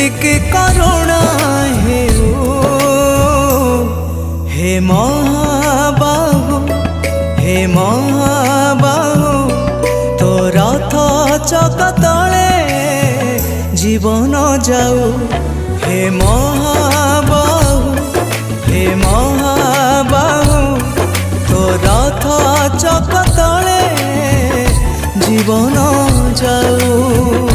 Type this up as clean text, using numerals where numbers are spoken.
ଟିକେ କରୁଣା ହେଉ हे महाबाहु हे महाबाहु तो रथ चक तले जीवन जाऊ हे महाबाहु हे महाबाहु तो रथ चक तले जीवन जाऊ।